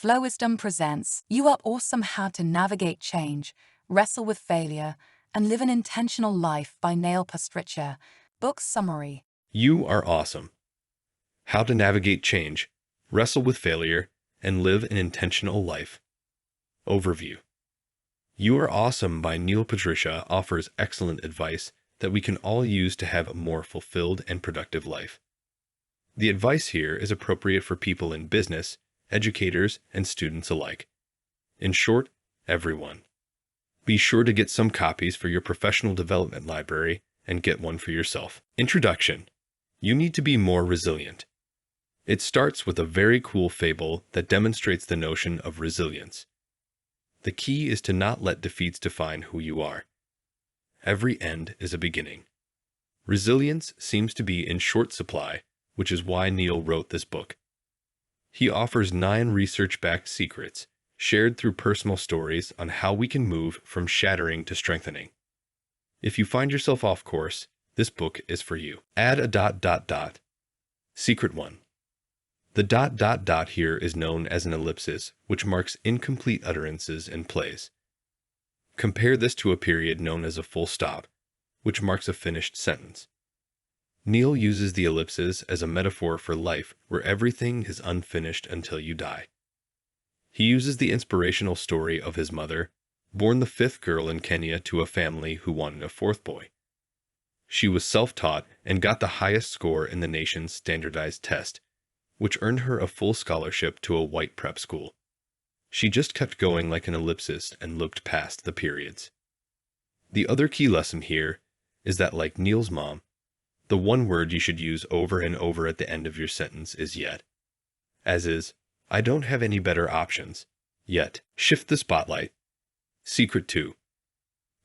Wisdom presents You Are Awesome: How to Navigate Change, Wrestle with Failure, and Live an Intentional Life by Neil Pasricha. Book summary. You are awesome. How to navigate change, wrestle with failure, and live an intentional life. Overview. You Are Awesome by Neil Pasricha offers excellent advice that we can all use to have a more fulfilled and productive life. The advice here is appropriate for people in business, educators, and students alike. In short, everyone. Be sure to get some copies for your professional development library and get one for yourself. Introduction. You need to be more resilient. It starts with a very cool fable that demonstrates the notion of resilience. The key is to not let defeats define who you are. Every end is a beginning. Resilience seems to be in short supply, which is why Neil wrote this book. He offers 9 research-backed secrets shared through personal stories on how we can move from shattering to strengthening. If you find yourself off course, this book is for you. Add a ... Secret 1. The ... here is known as an ellipsis, which marks incomplete utterances in plays. Compare this to a period known as a full stop, which marks a finished sentence. Neil uses the ellipsis as a metaphor for life where everything is unfinished until you die. He uses the inspirational story of his mother, born the 5th girl in Kenya to a family who wanted a 4th boy. She was self-taught and got the highest score in the nation's standardized test, which earned her a full scholarship to a white prep school. She just kept going like an ellipsis and looked past the periods. The other key lesson here is that, like Neil's mom, the one word you should use over and over at the end of your sentence is yet. As is, I don't have any better options. Yet. Shift the spotlight. Secret 2.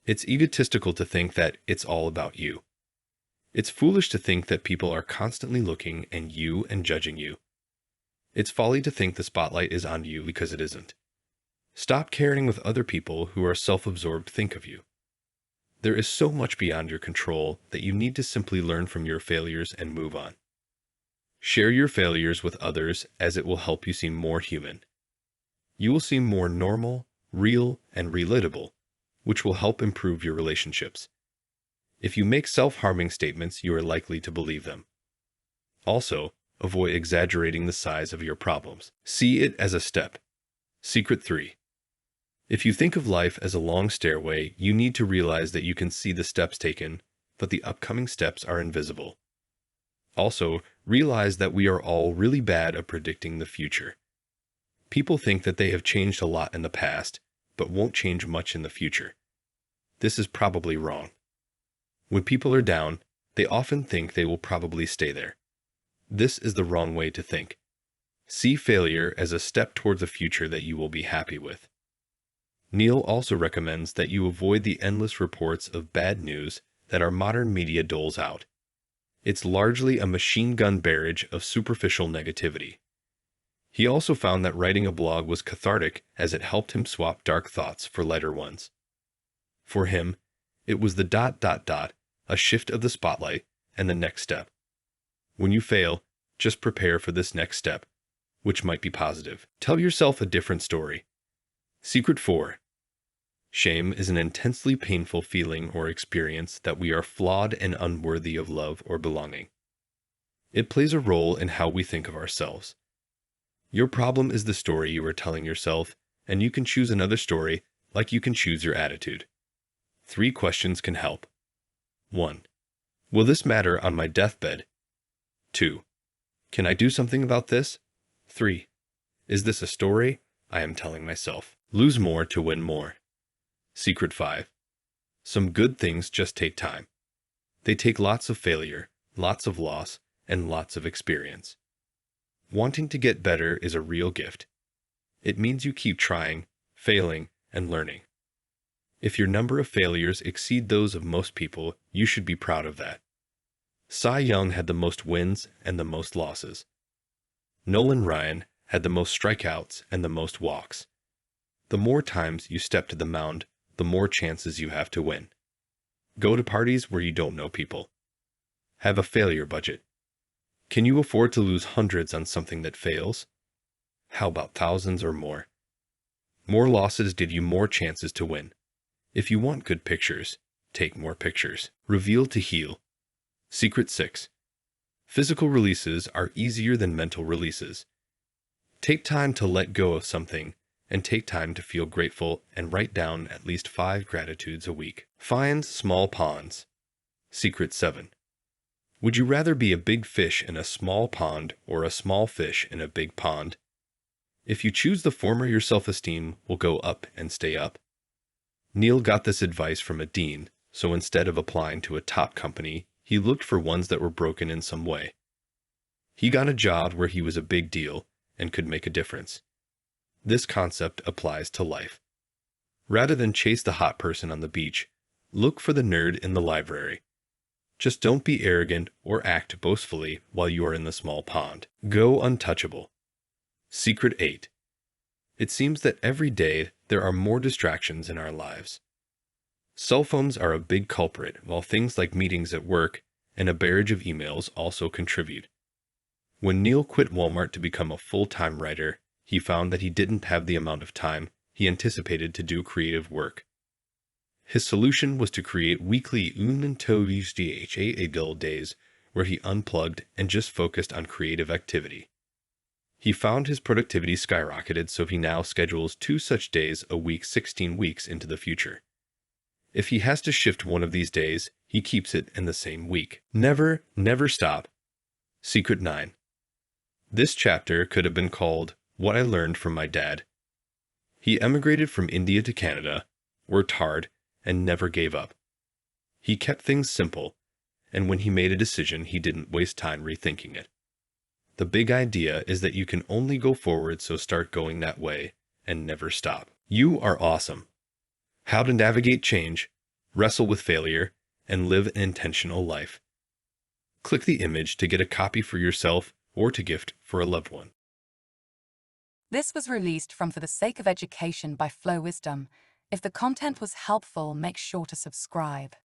It's egotistical to think that it's all about you. It's foolish to think that people are constantly looking at you and judging you. It's folly to think the spotlight is on you because it isn't. Stop caring what other people who are self-absorbed think of you. There is so much beyond your control that you need to simply learn from your failures and move on. Share your failures with others as it will help you seem more human. You will seem more normal, real, and relatable, which will help improve your relationships. If you make self-harming statements, you are likely to believe them. Also, avoid exaggerating the size of your problems. See it as a step. Secret 3. If you think of life as a long stairway, you need to realize that you can see the steps taken, but the upcoming steps are invisible. Also, realize that we are all really bad at predicting the future. People think that they have changed a lot in the past, but won't change much in the future. This is probably wrong. When people are down, they often think they will probably stay there. This is the wrong way to think. See failure as a step towards a future that you will be happy with. Neil also recommends that you avoid the endless reports of bad news that our modern media doles out. It's largely a machine gun barrage of superficial negativity. He also found that writing a blog was cathartic as it helped him swap dark thoughts for lighter ones. For him, it was the ... a shift of the spotlight and the next step. When you fail, just prepare for this next step, which might be positive. Tell yourself a different story. Secret 4. Shame is an intensely painful feeling or experience that we are flawed and unworthy of love or belonging. It plays a role in how we think of ourselves. Your problem is the story you are telling yourself, and you can choose another story like you can choose your attitude. 3 questions can help. 1. Will this matter on my deathbed? 2. Can I do something about this? 3. Is this a story I am telling myself? Lose more to win more. Secret 5. Some good things just take time. They take lots of failure, lots of loss, and lots of experience. Wanting to get better is a real gift. It means you keep trying, failing, and learning. If your number of failures exceed those of most people, you should be proud of that. Cy Young had the most wins and the most losses. Nolan Ryan had the most strikeouts and the most walks. The more times you step to the mound, the more chances you have to win. Go to parties where you don't know people. Have a failure budget. Can you afford to lose hundreds on something that fails? How about thousands or more? More losses give you more chances to win. If you want good pictures, take more pictures. Reveal to heal. Secret 6. Physical releases are easier than mental releases. Take time to let go of something, and take time to feel grateful and write down at least 5 gratitudes a week. Find small ponds. Secret 7. Would you rather be a big fish in a small pond or a small fish in a big pond? If you choose the former, your self-esteem will go up and stay up. Neil got this advice from a dean, so instead of applying to a top company, he looked for ones that were broken in some way. He got a job where he was a big deal and could make a difference. This concept applies to life. Rather than chase the hot person on the beach, look for the nerd in the library. Just don't be arrogant or act boastfully while you are in the small pond. Go untouchable. Secret 8. It seems that every day there are more distractions in our lives. Cell phones are a big culprit, while things like meetings at work and a barrage of emails also contribute. When Neil quit Walmart to become a full-time writer, he found that he didn't have the amount of time he anticipated to do creative work. His solution was to create weekly days where he unplugged and just focused on creative activity. He found his productivity skyrocketed, so he now schedules 2 such days a week 16 weeks into the future. If he has to shift one of these days, he keeps it in the same week. Never stop. Secret 9. This chapter could have been called What I Learned from My Dad. He emigrated from India to Canada, worked hard, and never gave up. He kept things simple, and when he made a decision, he didn't waste time rethinking it. The big idea is that you can only go forward, so start going that way and never stop. You are awesome. How to navigate change, wrestle with failure, and live an intentional life. Click the image to get a copy for yourself or to gift for a loved one. This was released from For the Sake of Education by Flow Wisdom. If the content was helpful, make sure to subscribe.